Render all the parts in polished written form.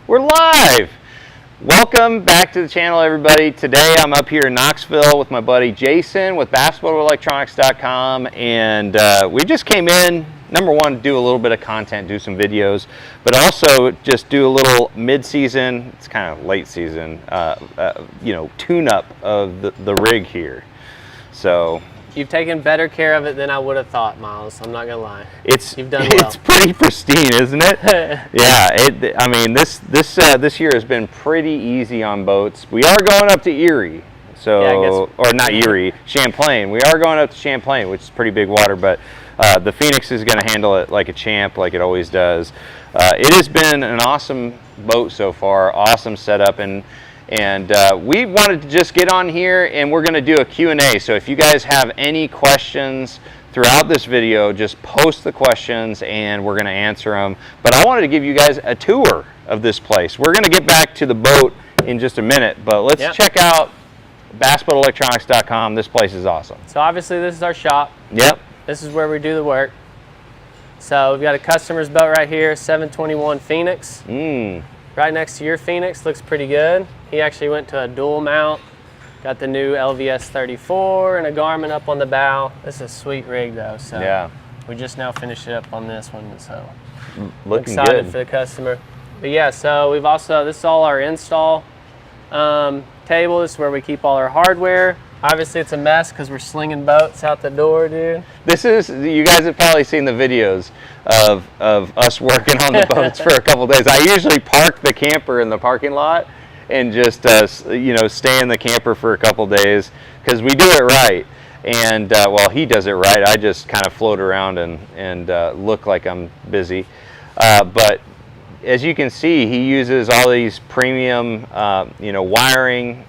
We're live! Welcome back to the channel, everybody. Today I'm up here in Knoxville with my buddy Jason with basketballelectronics.com, and we just came in, number one, to do a little bit of content, do some videos, but also just do a little mid-season, it's kind of late season, tune-up of the rig here. So you've taken better care of it than I would have thought, Miles. I'm not gonna lie. You've done well. It's pretty pristine, isn't it? Yeah. I mean, this year has been pretty easy on boats. We are going up to Erie, so or not Erie, Champlain. We are going up to Champlain, which is pretty big water, but the Phoenix is going to handle it like a champ, like it always does. It has been an awesome boat so far, awesome setup, and we wanted to just get on here and we're going to do a Q&A. So if you guys have any questions throughout this video, just post the questions and we're going to answer them. But I wanted to give you guys a tour of this place. We're going to get back to the boat in just a minute, but let's check out basketballelectronics.com. This place is awesome. So obviously this is our shop. Yep. This is where we do the work. So we've got a customer's boat right here, 721 Phoenix. Right next to your Phoenix, looks pretty good. He actually went to a dual mount, got the new LVS 34 and a Garmin up on the bow. This is a sweet rig though, so yeah, we just now finished it up on this one, so looking excited good for the customer. But yeah, so we've also, this is all our install table. This is where we keep all our hardware. Obviously it's a mess because we're slinging boats out the door, dude. This is, you guys have probably seen the videos of us working on the boats for a couple days. I usually park the camper in the parking lot and just stay in the camper for a couple days because we do it right. And well, he does it right. I just kind of float around and look like I'm busy. But as you can see, he uses all these premium wiring,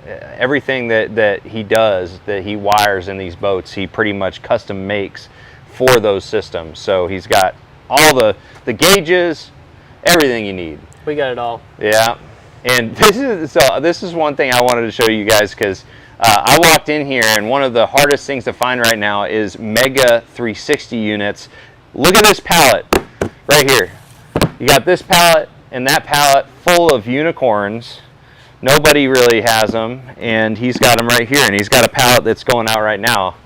everything that he does, that he wires in these boats, he pretty much custom makes for those systems. So he's got all the gauges, everything you need. We got it all. Yeah. And this is one thing I wanted to show you guys, because I walked in here and one of the hardest things to find right now is Mega 360 units. Look at this pallet right here. You got this pallet and that pallet full of unicorns. Nobody really has them, and he's got them right here, and he's got a pallet that's going out right now.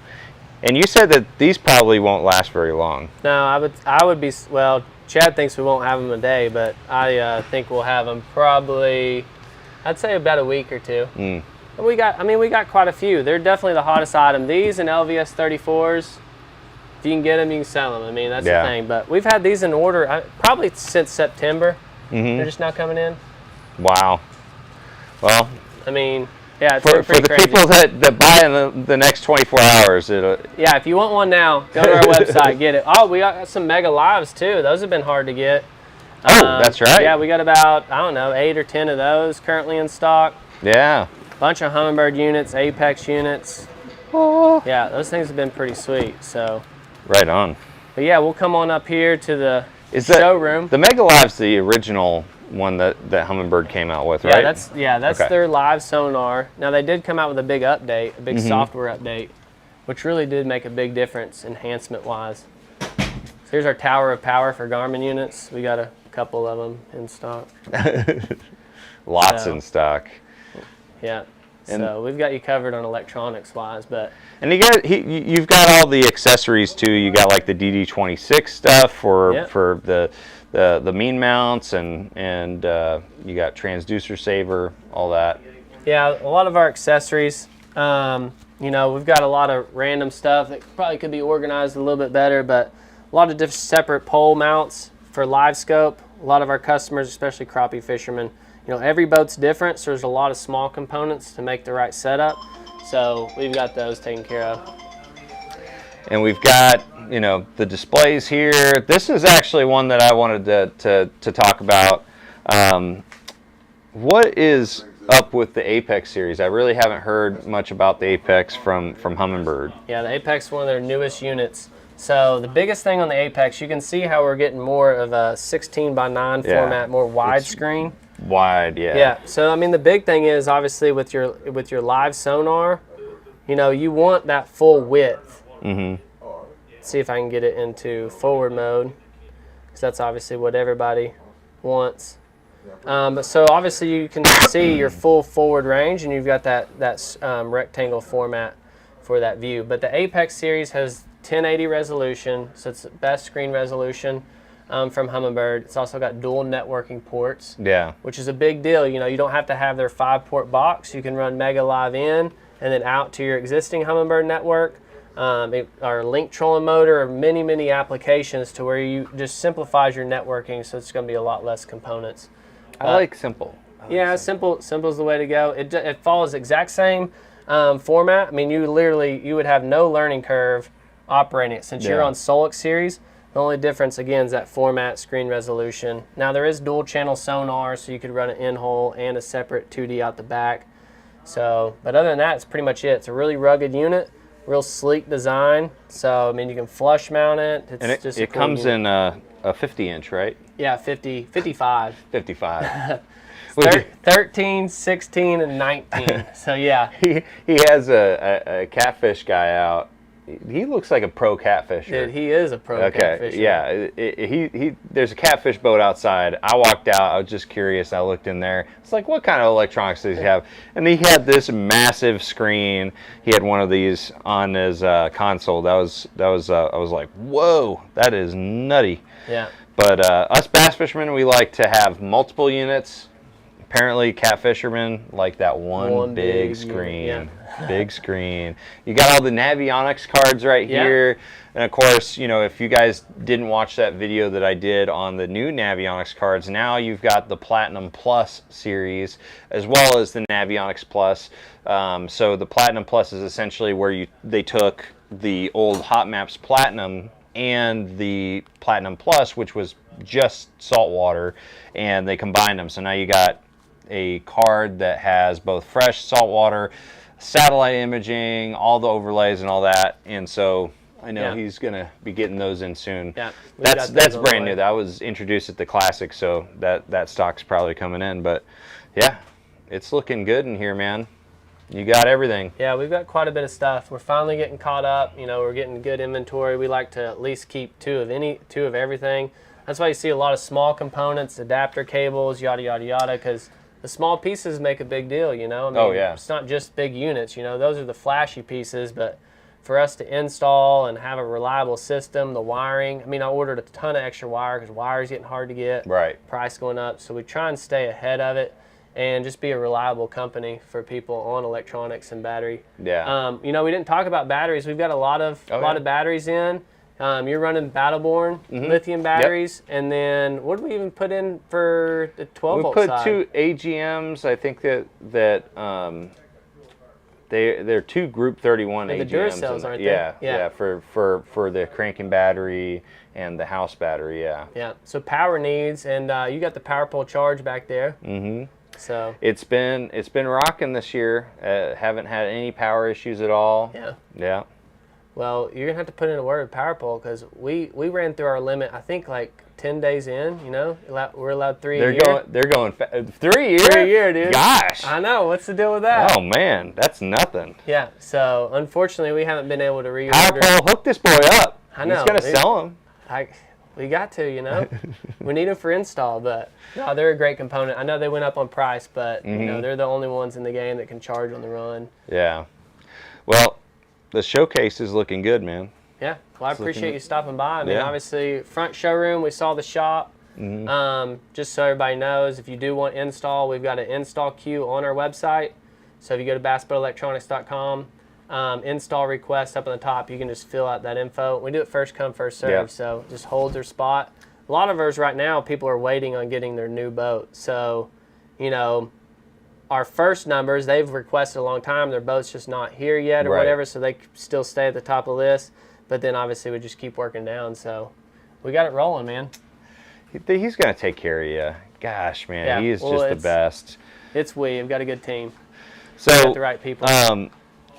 And you said that these probably won't last very long. No, I would be, well, Chad thinks we won't have them a day, but I think we'll have them probably, I'd say about a week or two. We got quite a few. They're definitely the hottest item. These and LVS 34s, if you can get them, you can sell them. I mean, that's the thing. But we've had these in order probably since September. They're just now coming in. Wow. Well, I mean, yeah, it's for the crazy people that buy in the next 24 hours. Yeah, if you want one now, go to our website, get it. Oh, we got some Mega Lives too. Those have been hard to get. Oh, that's right. Yeah, we got about, I don't know, 8 or 10 of those currently in stock. Yeah. Bunch of Humminbird units, Apex units. Oh. Yeah, those things have been pretty sweet. So. Right on. But yeah, we'll come on up here to the showroom. The Mega Live's the original one that Humminbird came out with, right? That's their live sonar. Now they did come out with a big update, a big software update, which really did make a big difference enhancement wise. So here's our tower of power for Garmin units. We got a couple of them in stock. Lots in stock. Yeah. So we've got you covered on electronics wise, and you've got all the accessories too. You got like the DD26 stuff for the mean mounts, and you got transducer saver, all that. Yeah, a lot of our accessories. We've got a lot of random stuff that probably could be organized a little bit better, but a lot of different separate pole mounts for live scope. A lot of our customers, especially crappie fishermen, every boat's different, so there's a lot of small components to make the right setup. So we've got those taken care of. And we've got, the displays here. This is actually one that I wanted to talk about. What is up with the Apex series? I really haven't heard much about the Apex from Humminbird. Yeah, the Apex is one of their newest units. So the biggest thing on the Apex, you can see how we're getting more of a 16:9 format, more widescreen. Wide, yeah. Yeah. So I mean, the big thing is obviously with your live sonar, you want that full width. See if I can get it into forward mode, because that's obviously what everybody once. So obviously you can see your full forward range, and you've got that rectangle format for that view. But the Apex series has 1080 resolution, so it's the best screen resolution from Humminbird. It's also got dual networking ports, which is a big deal. You know, you don't have to have their 5-port box. You can run Mega Live in and then out to your existing Humminbird network. Our link trolling motor, or many applications to where you just simplifies your networking, so it's going to be a lot less components. I like simple. Simple is the way to go. It follows the exact same format. I mean, you would have no learning curve operating it since you're on Solix series. The only difference, again, is that format, screen resolution. Now, there is dual channel sonar, so you could run an in-hole and a separate 2D out the back. So, but other than that, it's pretty much it. It's a really rugged unit, real sleek design. So, I mean, you can flush mount it. It comes in a 50-inch, right? Yeah, 55. 55. 13, 16, and 19. So, yeah. He has a catfish guy out. He looks like a pro catfisher. Dude, he is a pro catfisher. Yeah. There's a catfish boat outside. I walked out. I was just curious. I looked in there. It's like, what kind of electronics does he have? And he had this massive screen. He had one of these on his console. I was like, whoa, that is nutty. Yeah. But us bass fishermen, we like to have multiple units. Apparently, catfishermen like that one big screen. Yeah. Big screen. You got all the Navionics cards right here. And of course, you know, if you guys didn't watch that video that I did on the new Navionics cards, now you've got the Platinum Plus series as well as the Navionics Plus. So the Platinum Plus is essentially where they took the old Hot Maps Platinum and the Platinum Plus, which was just saltwater, and they combined them. So now you got a card that has both fresh saltwater, satellite imaging, all the overlays and all that. And so I know he's going to be getting those in soon. Yeah, that's brand new. That was introduced at the Classic, so that stock's probably coming in. But yeah, it's looking good in here, man. You got everything. Yeah, we've got quite a bit of stuff. We're finally getting caught up. You know, we're getting good inventory. We like to at least keep two of everything. That's why you see a lot of small components, adapter cables, yada, yada, yada, because the small pieces make a big deal, you know? I mean, it's not just big units, you know? Those are the flashy pieces, but for us to install and have a reliable system, the wiring, I mean, I ordered a ton of extra wire because wire's getting hard to get. Right. Price going up, so we try and stay ahead of it and just be a reliable company for people on electronics and battery. Yeah. You know, we didn't talk about batteries. We've got a lot of batteries in. You're running Battleborn lithium batteries, and then what did we even put in for the 12-volt side? We put 2 AGMs. I think that they're 2 Group 31 AGMs. The Duracells, aren't they? Yeah. For the cranking battery and the house battery. Yeah. So power needs, and you got the power pole charge back there. Mm-hmm. So it's been rocking this year. Haven't had any power issues at all. Yeah. Well, you're going to have to put in a word with power pole because we ran through our limit, I think, like 10 days in, you know? We're allowed 3 a year. They're going 3 a year? 3 a year, dude. Gosh. I know. What's the deal with that? Oh, man. That's nothing. Yeah. So, unfortunately, we haven't been able to reorder. Power pole, hook this boy up. I know. He's going to sell them. We got to, you know? We need them for install, but no, they're a great component. I know they went up on price, but, you know, they're the only ones in the game that can charge on the run. Yeah. Well, the showcase is looking good, man. Yeah, well, I appreciate you stopping by. I mean, obviously, front showroom, we saw the shop. Just so everybody knows, if you do want install, we've got an install queue on our website. So if you go to bassboatelectronics.com, install request up on the top, you can just fill out that info. We do it first come, first serve, so just hold their spot. A lot of ours right now, people are waiting on getting their new boat. So, you know, our first numbers, they've requested a long time. Their boat's just not here yet or whatever, so they still stay at the top of the list. But then obviously we just keep working down. So we got it rolling, man. He's going to take care of you. Gosh, man, he is just the best. We've got a good team. So got the right people.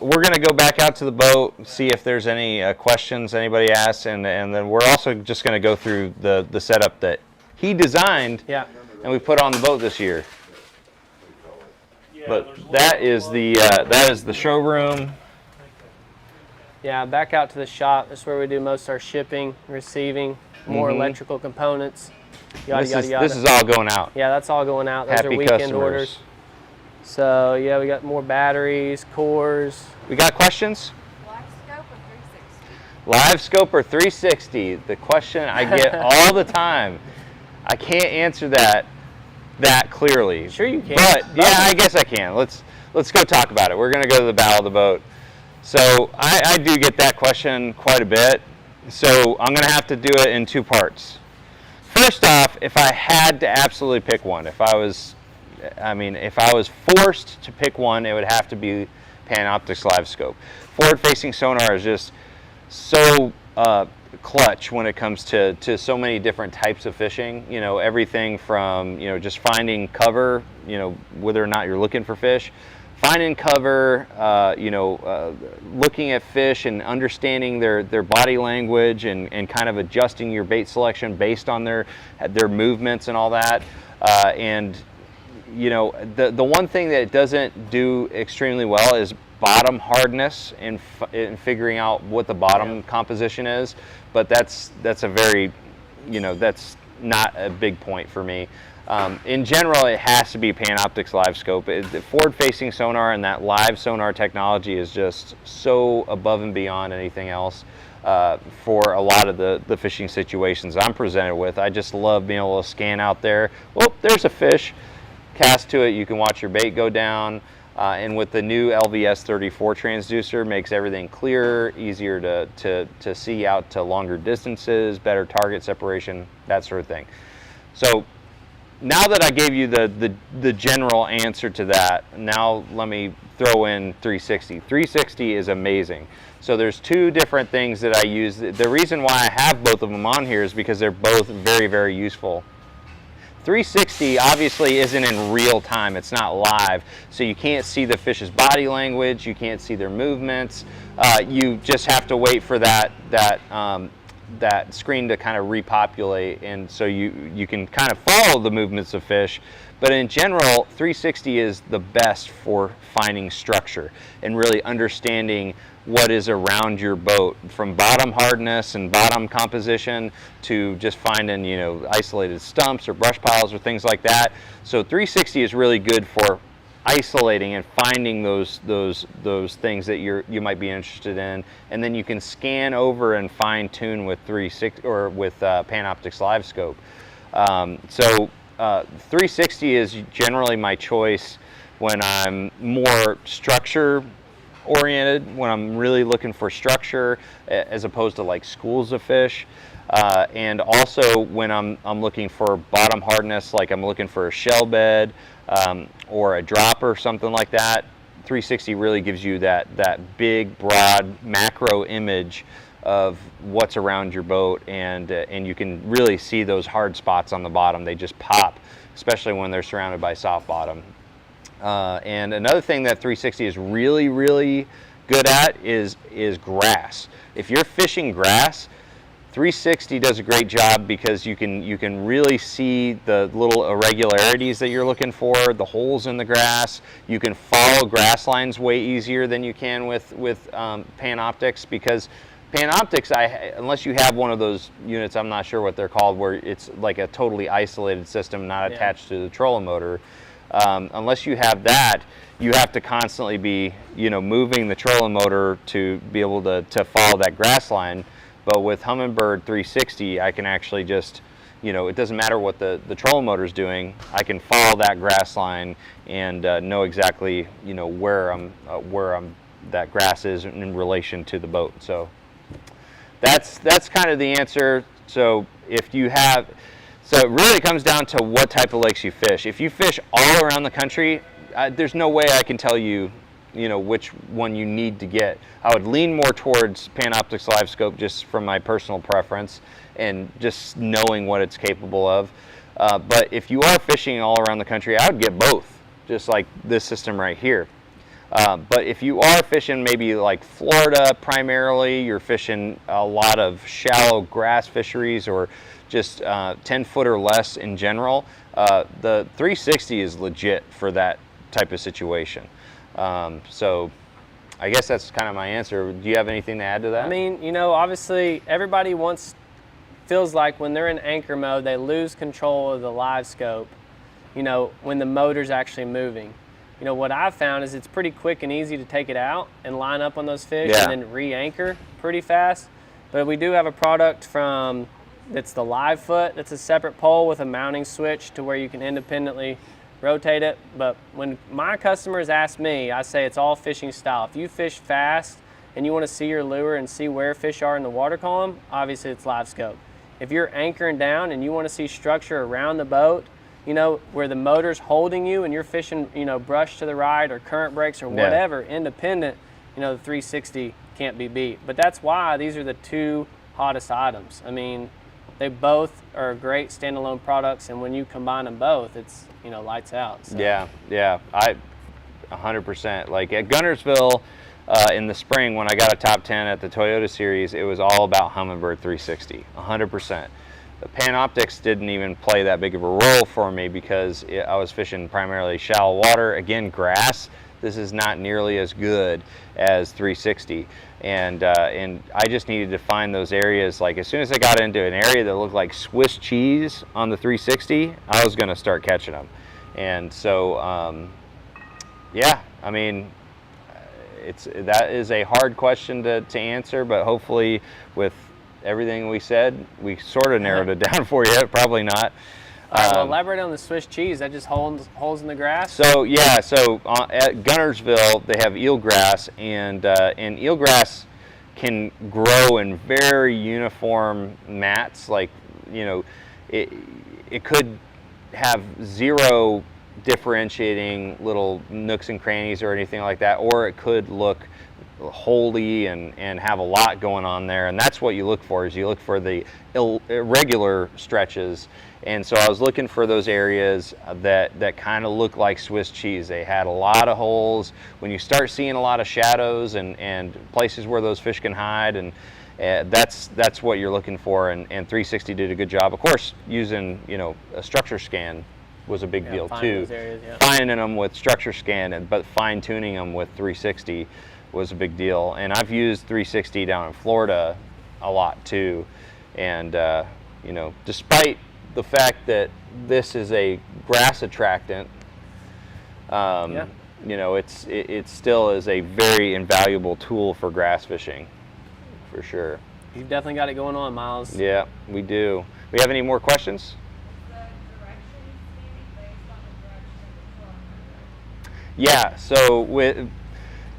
We're going to go back out to the boat, see if there's any questions anybody asks, and then we're also just going to go through the setup that he designed and we put on the boat this year. But that is the showroom. Yeah, back out to the shop. That's where we do most of our shipping, receiving, more electrical components. Yada, yada, yada. This is all going out. Yeah, that's all going out. Those Happy are weekend customers. orders. So yeah, we got more batteries, cores. We got questions? Live scope or 360? Live scope or 360? The question I get all the time. I can't answer that clearly. Sure you can. But yeah, I guess I can. Let's go talk about it. We're gonna go to the Battle of the Boat. So I do get that question quite a bit. So I'm gonna have to do it in two parts. First off, if I had to absolutely pick one, if I was forced to pick one, it would have to be Panoptix Live Scope. Forward-facing sonar is just so clutch when it comes to so many different types of fishing. You know, everything from, you know, just finding cover, you know, whether or not you're looking for fish, finding cover, looking at fish and understanding their body language and kind of adjusting your bait selection based on their movements and all that. And you know, the one thing that it doesn't do extremely well is bottom hardness in figuring out what the bottom composition is. But that's a very, you know, that's not a big point for me. In general, it has to be Panoptix Live Scope. The forward-facing sonar and that live sonar technology is just so above and beyond anything else for a lot of the fishing situations I'm presented with. I just love being able to scan out there. Well, there's a fish. Cast to it. You can watch your bait go down. And with the new LVS 34 transducer, makes everything clearer, easier to see out to longer distances, better target separation, that sort of thing. So now that I gave you the general answer to that, now let me throw in 360. 360 is amazing. So there's two different things that I use. The reason why I have both of them on here is because they're both very, very useful. 360 obviously isn't in real time, it's not live, so you can't see the fish's body language, you can't see their movements. You just have to wait for that screen to kind of repopulate, and so you can kind of follow the movements of fish. But in general, 360 is the best for finding structure and really understanding what is around your boat, from bottom hardness and bottom composition to just finding, you know, isolated stumps or brush piles or things like that. So 360 is really good for isolating and finding those things that you might be interested in, and then you can scan over and fine tune with 360 or with Panoptix Live Scope. 360 is generally my choice when I'm more structure oriented, when I'm really looking for structure as opposed to like schools of fish, and also when I'm looking for bottom hardness, like I'm looking for a shell bed or a drop or something like that. 360 really gives you that big, broad macro image of what's around your boat, and you can really see those hard spots on the bottom. They just pop, especially when they're surrounded by soft bottom. And another thing that 360 is really, really good at is grass. If you're fishing grass, 360 does a great job because you can really see the little irregularities that you're looking for, the holes in the grass. You can follow grass lines way easier than you can with Panoptix, because Panoptix, unless you have one of those units, I'm not sure what they're called, where it's like a totally isolated system, not attached to the trolling motor. Unless you have that, you have to constantly be, you know, moving the trolling motor to be able to follow that grass line. But with Humminbird 360, I can actually just, you know, it doesn't matter what the trolling motor is doing. I can follow that grass line and know exactly, you know, where that grass is in relation to the boat. So that's kind of the answer. So if you have. So it really comes down to what type of lakes you fish. If you fish all around the country, there's no way I can tell you, you know, which one you need to get. I would lean more towards Panoptix Live Scope just from my personal preference and just knowing what it's capable of. But if you are fishing all around the country, I would get both, just like this system right here. But if you are fishing maybe like Florida primarily, you're fishing a lot of shallow grass fisheries or just 10 foot or less in general, the 360 is legit for that type of situation. So I guess that's kind of my answer. Do you have anything to add to that? I mean, you know, obviously everybody feels like when they're in anchor mode, they lose control of the live scope, you know, when the motor's actually moving. You know, what I've found is it's pretty quick and easy to take it out and line up on those fish and then re-anchor pretty fast. But we do have a product that's the live foot. That's a separate pole with a mounting switch to where you can independently rotate it. But when my customers ask me, I say it's all fishing style. If you fish fast and you want to see your lure and see where fish are in the water column, obviously it's live scope. If you're anchoring down and you want to see structure around the boat, you know, where the motor's holding you and you're fishing, you know, brush to the right or current breaks or whatever, independent, you know, the 360 can't be beat. But that's why these are the two hottest items. I mean, they both are great standalone products, and when you combine them both, it's, you know, lights out. So. Yeah, I 100%. Like at Guntersville in the spring when I got a top 10 at the Toyota Series, it was all about Humminbird 360, 100%. The Panoptics didn't even play that big of a role for me because I was fishing primarily shallow water. Again, grass. This is not nearly as good as 360, and I just needed to find those areas. Like as soon as I got into an area that looked like Swiss cheese on the 360, I was going to start catching them. And so, yeah, I mean, that is a hard question to answer, but hopefully with everything we said, we sort of narrowed it down for you. Probably not. All right, well, elaborate on the Swiss cheese. That just holes in the grass? So, yeah, so at Guntersville, they have eelgrass, and eelgrass can grow in very uniform mats. Like, you know, it could have zero differentiating little nooks and crannies or anything like that, or it could look holy and have a lot going on there, and that's what you look for. Is you look for the irregular stretches, and so I was looking for those areas that kind of look like Swiss cheese. They had a lot of holes. When you start seeing a lot of shadows and places where those fish can hide, and that's what you're looking for. And 360 did a good job. Of course, using, you know, a structure scan was a big deal too. Those areas, finding them with structure scan, but fine tuning them with 360 was a big deal. And I've used 360 down in Florida a lot too. And you know, despite the fact that this is a grass attractant, you know, it still is a very invaluable tool for grass fishing, for sure. You've definitely got it going on, Miles. Yeah, we do. We have any more questions? Yeah, so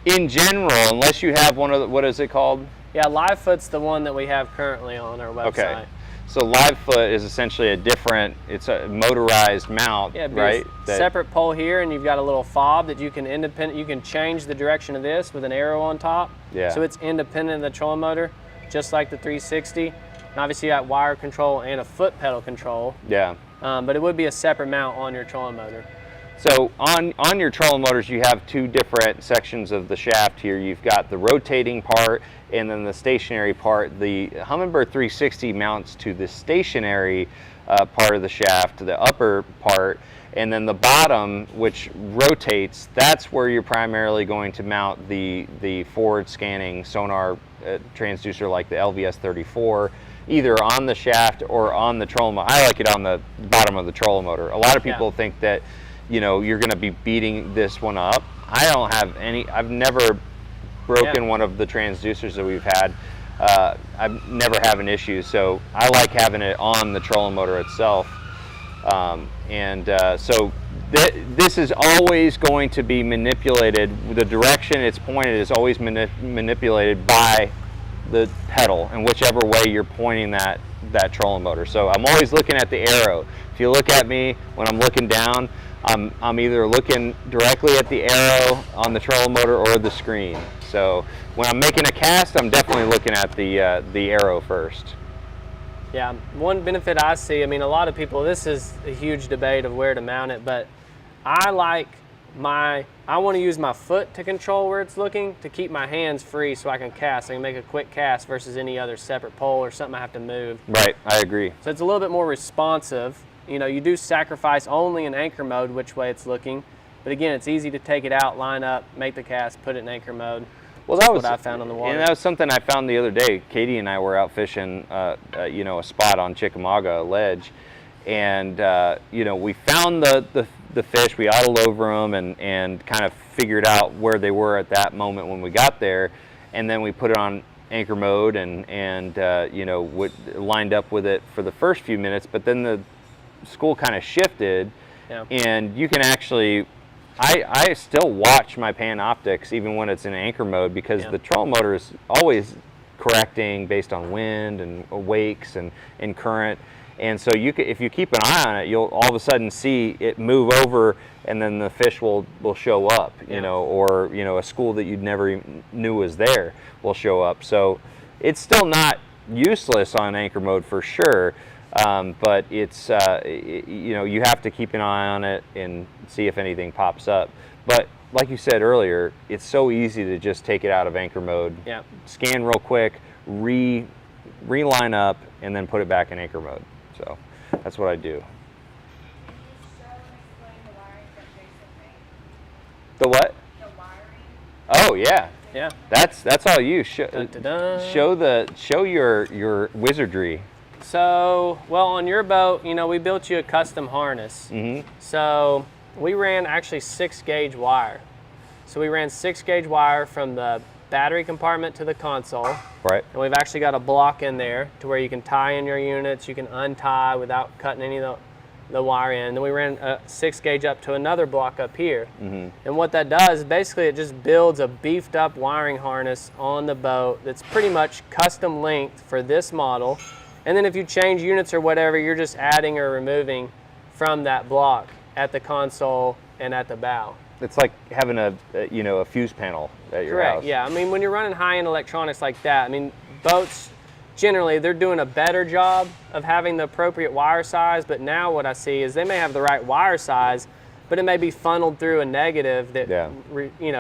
in general, unless you have one of the, what is it called? Yeah, Livefoot's the one that we have currently on our website. Okay. So Livefoot is essentially it's a motorized mount, right? Separate pole here, and you've got a little fob that you can change the direction of this with an arrow on top. Yeah. So it's independent of the trolling motor, just like the 360. And obviously you got wire control and a foot pedal control. Yeah. But it would be a separate mount on your trolling motor. So on your trolling motors, you have two different sections of the shaft here. You've got the rotating part and then the stationary part. The Humminbird 360 mounts to the stationary part of the shaft, the upper part, and then the bottom, which rotates, that's where you're primarily going to mount the forward scanning sonar transducer like the LVS 34, either on the shaft or on the trolling motor. I like it on the bottom of the trolling motor. A lot of people think that, you know, you're going to be beating this one up. I don't have any. I've never broken one of the transducers that we've had. I never have an issue, so I like having it on the trolling motor itself. So this is always going to be manipulated. The direction it's pointed is always manipulated by the pedal, and whichever way you're pointing that trolling motor. So I'm always looking at the arrow. If you look at me when I'm looking down, I'm either looking directly at the arrow on the trolling motor or the screen. So when I'm making a cast, I'm definitely looking at the arrow first. Yeah, one benefit I see, I mean, a lot of people, this is a huge debate of where to mount it, but I want to use my foot to control where it's looking, to keep my hands free so I can cast. I can make a quick cast versus any other separate pole or something I have to move. Right, I agree. So it's a little bit more responsive. You know, you do sacrifice only in anchor mode which way it's looking, but again, it's easy to take it out, line up, make the cast, put it in anchor mode. Well, that was what I found on the water. And that was something I found the other day. Katie and I were out fishing, you know, a spot on Chickamauga, a ledge, and you know, we found the fish. We idled over them and kind of figured out where they were at that moment when we got there, and then we put it on anchor mode and you know, lined up with it for the first few minutes. But then the school kind of shifted, and you can actually. I still watch my pan optics even when it's in anchor mode, because the trolling motor is always correcting based on wind and wakes and current, and so if you keep an eye on it, you'll all of a sudden see it move over, and then the fish will show up, you know, or you know, a school that you never even knew was there will show up. So it's still not useless on anchor mode for sure. But it's, you know, you have to keep an eye on it and see if anything pops up. But like you said earlier, it's so easy to just take it out of anchor mode, scan real quick, reline up, and then put it back in anchor mode. So that's what I do. Can you show and explain the wiring that Jason made? The what? The wiring? Oh yeah. Yeah. That's all you. Show your wizardry. So, well, on your boat, you know, we built you a custom harness. So we ran actually 6-gauge wire. So we ran 6-gauge wire from the battery compartment to the console. Right. And we've actually got a block in there to where you can tie in your units, you can untie without cutting any of the wire in. Then we ran a 6-gauge up to another block up here. And what that does, basically it just builds a beefed up wiring harness on the boat that's pretty much custom length for this model. And then if you change units or whatever, you're just adding or removing from that block at the console and at the bow. It's like having a fuse panel at your house. Yeah. I mean, when you're running high-end electronics like that, I mean, boats, generally, they're doing a better job of having the appropriate wire size, but now what I see is they may have the right wire size, but it may be funneled through a negative that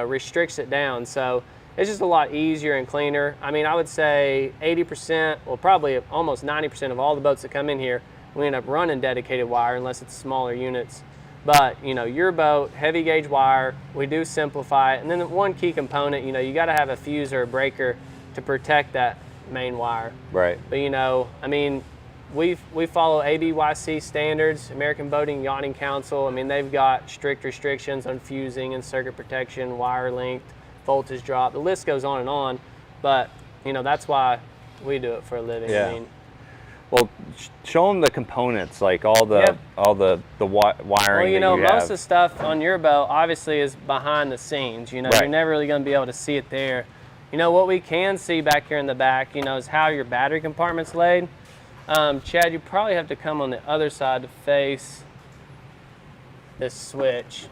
restricts it down. So it's just a lot easier and cleaner. I mean, I would say 80%, well, probably almost 90% of all the boats that come in here, we end up running dedicated wire unless it's smaller units. But, you know, your boat, heavy gauge wire, we do simplify it. And then one key component, you know, you got to have a fuse or a breaker to protect that main wire. Right. But, you know, I mean, we follow ABYC standards, American Boating Yachting Council. I mean, they've got strict restrictions on fusing and circuit protection, wire length, voltage drop. The list goes on and on, but you know, that's why we do it for a living. Yeah. I mean, well, show them the components, like all the wiring. Well, you know, that you most have. of the stuff on your boat obviously is behind the scenes. You know, Right. You're never really going to be able to see it there. You know, what we can see back here in the back, you know, is how your battery compartment's laid. Chad, you probably have to come on the other side to face this switch.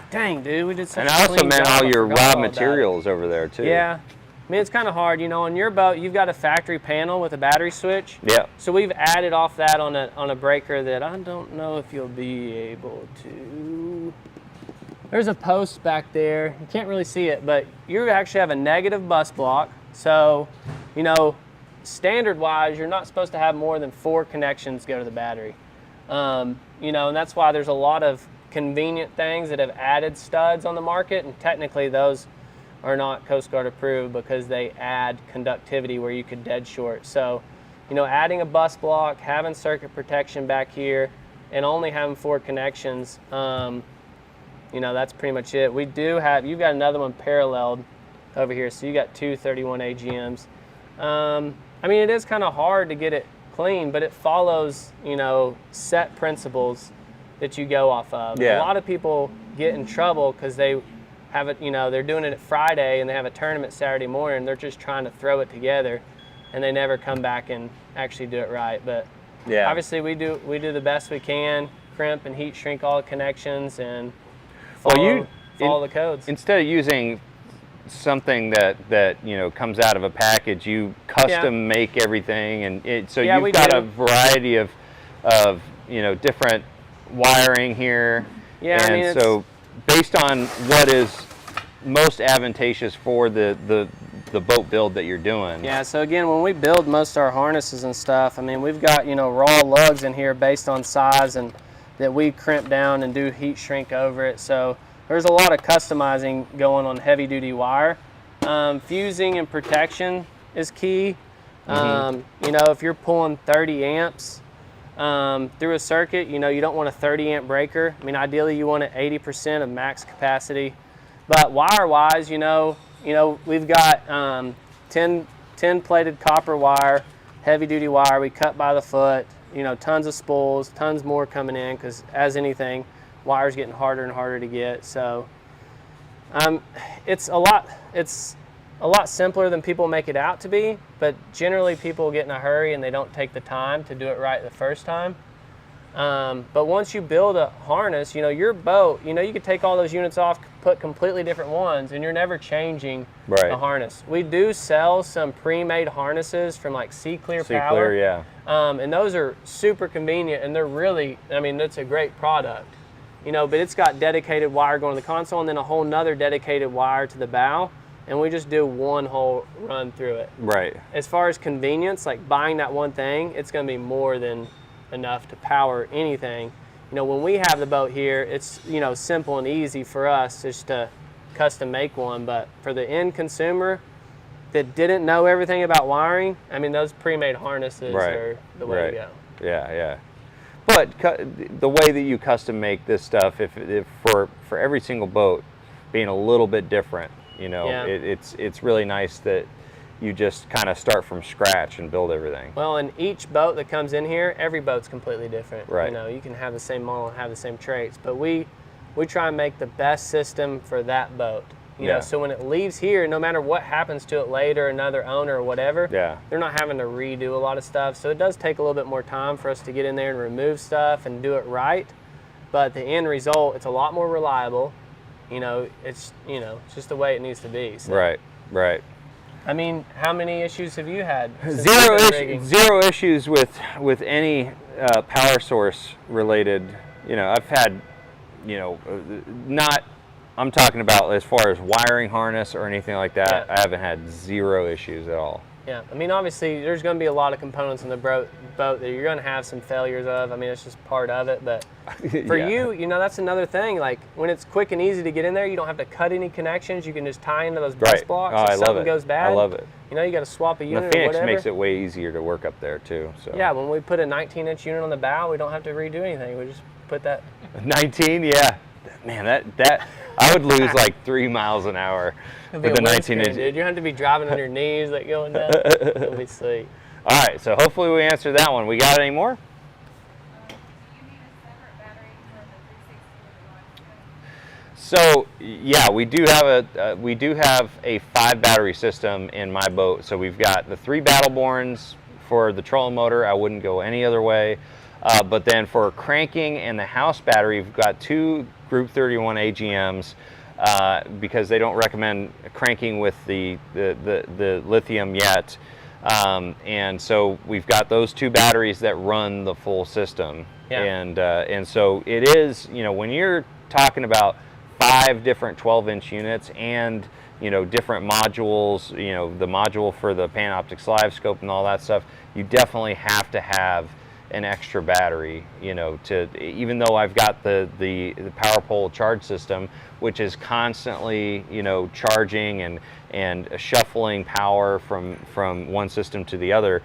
Dang, dude, we did such And a I also clean meant job, all I your forgot raw all about it. materials over there too. Yeah. I mean, it's kind of hard. You know, on your boat, you've got a factory panel with a battery switch. Yeah. So we've added off that on a breaker that I don't know if you'll be able to. There's a post back there. You can't really see it, but you actually have a negative bus block. So, you know, standard-wise, you're not supposed to have more than 4 connections go to the battery. You know, and that's why there's a lot of convenient things that have added studs on the market, and technically those are not Coast Guard approved because they add conductivity where you could dead short. So, you know, adding a bus block, having circuit protection back here, and only having 4 connections, you know, that's pretty much it. We do have, you've got another one paralleled over here, so you got 2 31 AGMs. I mean, it is kind of hard to get it clean, but it follows, you know, set principles that you go off of. Yeah. A lot of people get in trouble because they have it, you know, they're doing it at Friday and they have a tournament Saturday morning and they're just trying to throw it together and they never come back and actually do it right. But Yeah. obviously we do the best we can, crimp and heat shrink all the connections and follow the codes. Instead of using something that you know comes out of a package, you custom make everything, and so you've got a variety of you know different wiring here. Yeah, and I mean, so based on what is most advantageous for the boat build that you're doing. Yeah, so again, when we build most of our harnesses and stuff, I mean, we've got, you know, raw lugs in here based on size and that we crimp down and do heat shrink over it. So there's a lot of customizing going on heavy duty wire. Fusing and protection is key. You know, if you're pulling 30 amps through a circuit, you know, you don't want a 30 amp breaker. I mean, ideally you want it 80% of max capacity. But wire-wise, you know, we've got 10 plated copper wire, heavy-duty wire. We cut by the foot. You know, tons of spools, tons more coming in, because as anything, wire's getting harder and harder to get. So it's a lot simpler than people make it out to be, but generally people get in a hurry and they don't take the time to do it right the first time. But once you build a harness, you know, your boat, you know, you could take all those units off, put completely different ones, and you're never changing the harness. We do sell some pre-made harnesses from like Sea-Clear Power. Sea-Clear, yeah. And those are super convenient, and they're really, I mean, it's a great product. You know, but it's got dedicated wire going to the console and then a whole nother dedicated wire to the bow, and we just do one whole run through it. Right. As far as convenience, like buying that one thing, it's going to be more than enough to power anything. You know, when we have the boat here, it's, you know, simple and easy for us just to custom make one, but for the end consumer that didn't know everything about wiring, I mean, those pre-made harnesses are the way to go. Yeah, yeah. But the way that you custom make this stuff, if for every single boat being a little bit different, you know, it's really nice that you just kind of start from scratch and build everything. Well, and each boat that comes in here, every boat's completely different. Right. You know, you can have the same model and have the same traits, but we try and make the best system for that boat. You know, so when it leaves here, no matter what happens to it later, another owner or whatever, they're not having to redo a lot of stuff. So it does take a little bit more time for us to get in there and remove stuff and do it right. But the end result, it's a lot more reliable. You know, it's just the way it needs to be. So. Right. I mean, how many issues have you had? Zero issues with any power source related. You know, I've had, you know, not. I'm talking about as far as wiring harness or anything like that. I haven't had zero issues at all. Yeah, I mean, obviously, there's going to be a lot of components in the boat that you're going to have some failures of. I mean, it's just part of it. But for you, you know, that's another thing. Like, when it's quick and easy to get in there, you don't have to cut any connections. You can just tie into those bus blocks. Oh, if something goes bad, I love it. You know, you got to swap a unit and the Phoenix or whatever. makes it way easier to work up there, too. So. Yeah, when we put a 19-inch unit on the bow, we don't have to redo anything. We just put that. 19, yeah. Man, that I would lose like 3 miles an hour with the 19-inch. Dude, you have to be driving on your knees, like going down. It'll be sweet. All right, so hopefully we answered that one. We got any more? Do you need a separate battery for the 360 So yeah, we do have a 5 battery system in my boat. So we've got the 3 Battleborns for the trolling motor. I wouldn't go any other way. But then for cranking and the house battery, we've got 2 Group 31 AGMs because they don't recommend cranking with the lithium yet. And so we've got those 2 batteries that run the full system. And so it is, you know, when you're talking about 5 different 12-inch units and, you know, different modules, you know, the module for the Panoptix Live Scope and all that stuff, you definitely have to have an extra battery, you know, to, even though I've got the power pole charge system, which is constantly, you know, charging and shuffling power from one system to the other,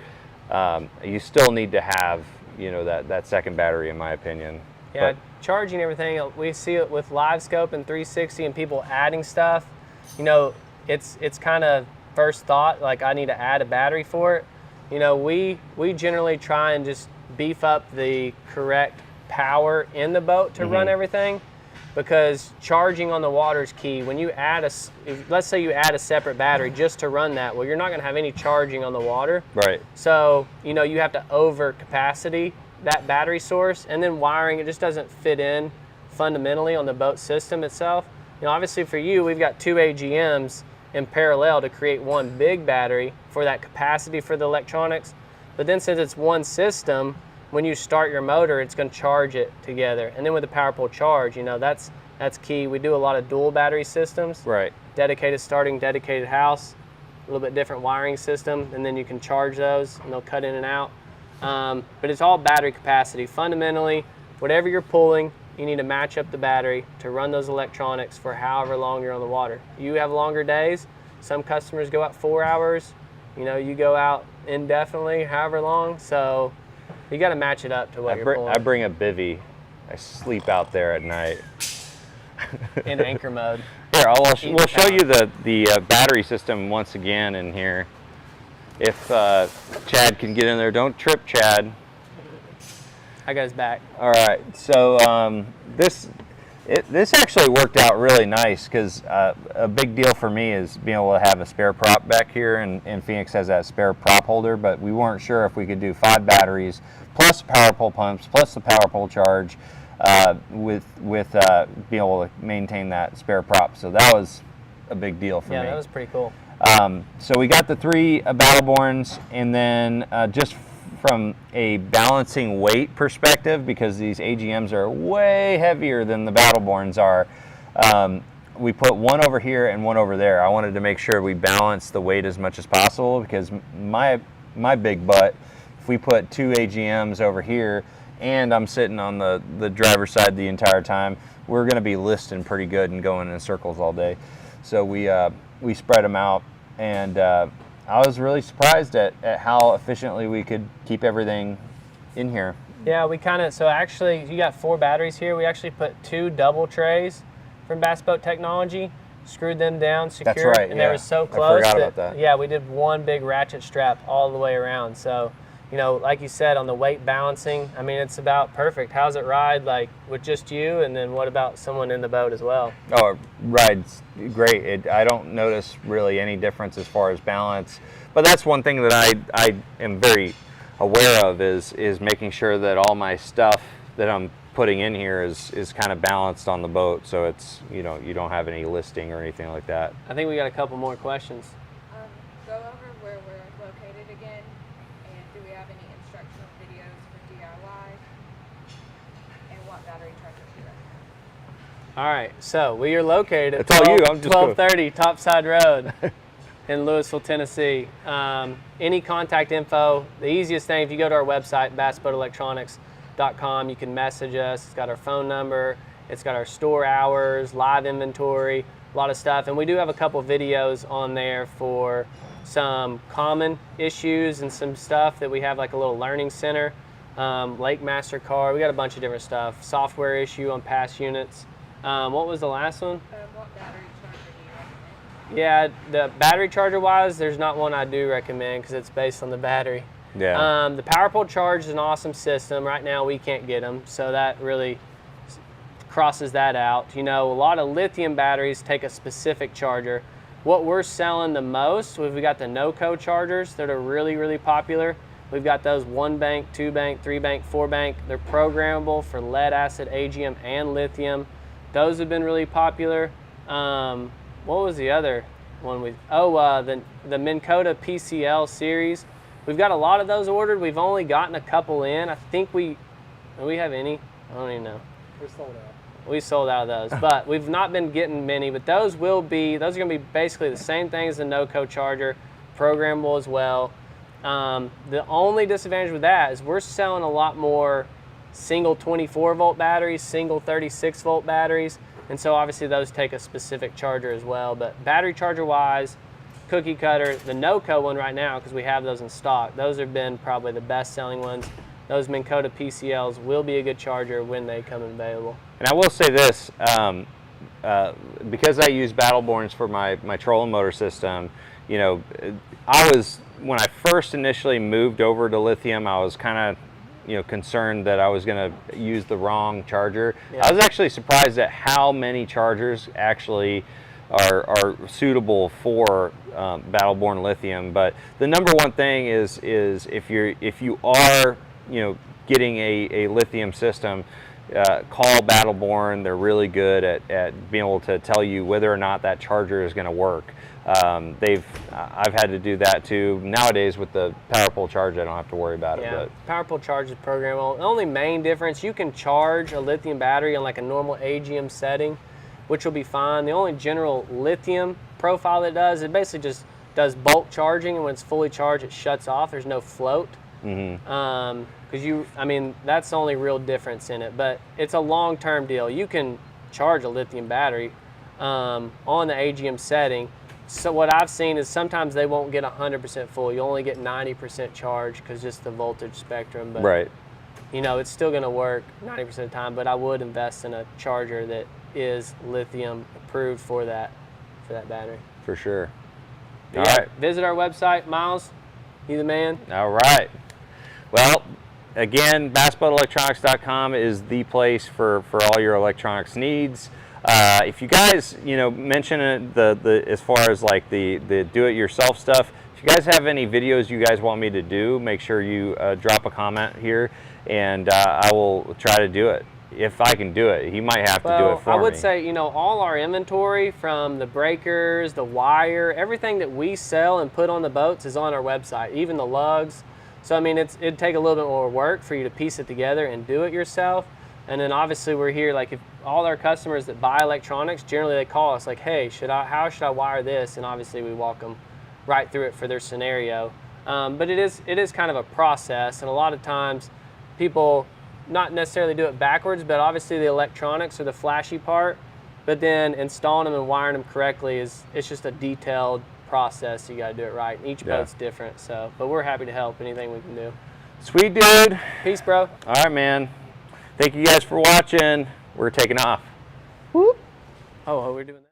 you still need to have, you know, that second battery, in my opinion. Yeah, charging everything, we see it with Live Scope and 360 and people adding stuff. You know, it's kind of first thought, like I need to add a battery for it. You know, we generally try and just beef up the correct power in the boat to run everything, because charging on the water is key. When you add let's say you add a separate battery just to run that, well, you're not going to have any charging on the water. Right. So, you know, you have to over capacity that battery source, and then wiring, it just doesn't fit in fundamentally on the boat system itself. You know, obviously for you, we've got 2 AGMs in parallel to create one big battery for that capacity for the electronics. But then since it's one system, when you start your motor, it's going to charge it together. And then with the power pole charge, you know, that's key. We do a lot of dual battery systems. Right. Dedicated starting, dedicated house, a little bit different wiring system, and then you can charge those and they'll cut in and out. But it's all battery capacity. Fundamentally, whatever you're pulling, you need to match up the battery to run those electronics for however long you're on the water. You have longer days, Some customers go out 4 hours. You know, you go out indefinitely, however long. So you got to match it up to what you're pulling. I bring a bivvy. I sleep out there at night. In anchor mode. Here, we'll show you the battery system once again in here. If Chad can get in there, don't trip, Chad. I got his back. All right, so this actually worked out really nice because a big deal for me is being able to have a spare prop back here, and Phoenix has that spare prop holder, but we weren't sure if we could do 5 batteries plus power pole pumps plus the power pole charge with being able to maintain that spare prop. So that was a big deal for me. Yeah, that was pretty cool. So we got the 3 Battleborns, and then just from a balancing weight perspective, because these AGMs are way heavier than the Battleborns are, we put one over here and one over there. I wanted to make sure we balance the weight as much as possible, because my big butt, if we put 2 AGMs over here and I'm sitting on the driver's side the entire time, we're going to be listing pretty good and going in circles all day. So we spread them out, and I was really surprised at how efficiently we could keep everything in here. Yeah, so actually you got 4 batteries here. We actually put 2 double trays from Bass Boat Technology, screwed them down, secured. That's right, and yeah. they were so close. I forgot about that. Yeah, we did one big ratchet strap all the way around. So, you know, like you said, on the weight balancing, I mean, it's about perfect. How's it ride, like, with just you, and then what about someone in the boat as well? Oh, it rides great. I don't notice really any difference as far as balance, but that's one thing that I am very aware of is making sure that all my stuff that I'm putting in here is kind of balanced on the boat, so it's, you know, you don't have any listing or anything like that. I think we got a couple more questions. Go over where we're located again, and do we have any instructional videos for DIY, and what battery chargers we recommend? All right, so we are located at It's all you. I'm just 1230 Topside Road in Louisville, Tennessee. Any contact info, the easiest thing, if you go to our website, bassboatelectronics.com, you can message us. It's got our phone number, it's got our store hours, live inventory, a lot of stuff. And we do have a couple videos on there for some common issues and some stuff that we have, like a little learning center, Lake Master car. We got a bunch of different stuff. Software issue on past units. What was the last one? What battery charger do you recommend? Yeah, the battery charger wise, there's not one I do recommend because it's based on the battery. Yeah. The power pole charge is an awesome system. Right now we can't get them, so that really crosses that out. You know, a lot of lithium batteries take a specific charger. What we're selling the most, we've got the NOCO chargers that are really, really popular. We've got those 1 bank, 2 bank, 3 bank, 4 bank. They're programmable for lead acid, AGM, and lithium. Those have been really popular. What was the other one? The Minn Kota PCL series. We've got a lot of those ordered. We've only gotten a couple in. I think do we have any? I don't even know. We're sold out. We sold out of those, but we've not been getting many. But those are going to be basically the same thing as the NOCO charger, programmable as well. The only disadvantage with that is we're selling a lot more single 24 volt batteries, single 36 volt batteries, and so obviously those take a specific charger as well. But battery charger wise, cookie cutter, the NOCO one right now, because we have those in stock, those have been probably the best selling ones. Those Minn Kota PCLs will be a good charger when they come available. And I will say this, because I use Battleborns for my trolling motor system, you know, when I first initially moved over to lithium, I was kind of, you know, concerned that I was going to use the wrong charger. Yeah. I was actually surprised at how many chargers actually are suitable for Battleborn lithium. But the number one thing is if you are, you know, getting a lithium system, call Battleborn. They're really good at being able to tell you whether or not that charger is going to work. I've had to do that too. Nowadays with the power pole charge, I don't have to worry about it. But power pole charge is programmable. The only main difference, you can charge a lithium battery on like a normal AGM setting, which will be fine. The only general lithium profile it basically just does bulk charging, and when it's fully charged, it shuts off. There's no float. Mm-hmm. That's the only real difference in it, but it's a long-term deal. You can charge a lithium battery on the AGM setting, so what I've seen is sometimes they won't get 100% full. You only get 90% charge because just the voltage spectrum. But, right. You know, it's still going to work 90% of the time. But I would invest in a charger that is lithium approved for that battery. For sure. All right. Visit our website, Miles. You the man. All right. Well, again, bassboatelectronics.com is the place for all your electronics needs. If you guys, you know, mention it, as far as like the do-it-yourself stuff, if you guys have any videos you guys want me to do, make sure you drop a comment here, and I will try to do it. If I can do it. He might have to do it for me. I would say, you know, all our inventory from the breakers, the wire, everything that we sell and put on the boats is on our website, even the lugs. So, I mean, it'd take a little bit more work for you to piece it together and do it yourself. And then obviously we're here, like if all our customers that buy electronics, generally they call us like, hey, how should I wire this? And obviously we walk them right through it for their scenario. But it is kind of a process, and a lot of times people not necessarily do it backwards, but obviously the electronics are the flashy part, but then installing them and wiring them correctly it's just a detailed process. You got to do it right. Each boat's different, so, but we're happy to help anything we can do. Sweet dude. Peace, bro. All right, man. Thank you guys for watching. We're taking off. Whoop. Oh, we're doing that.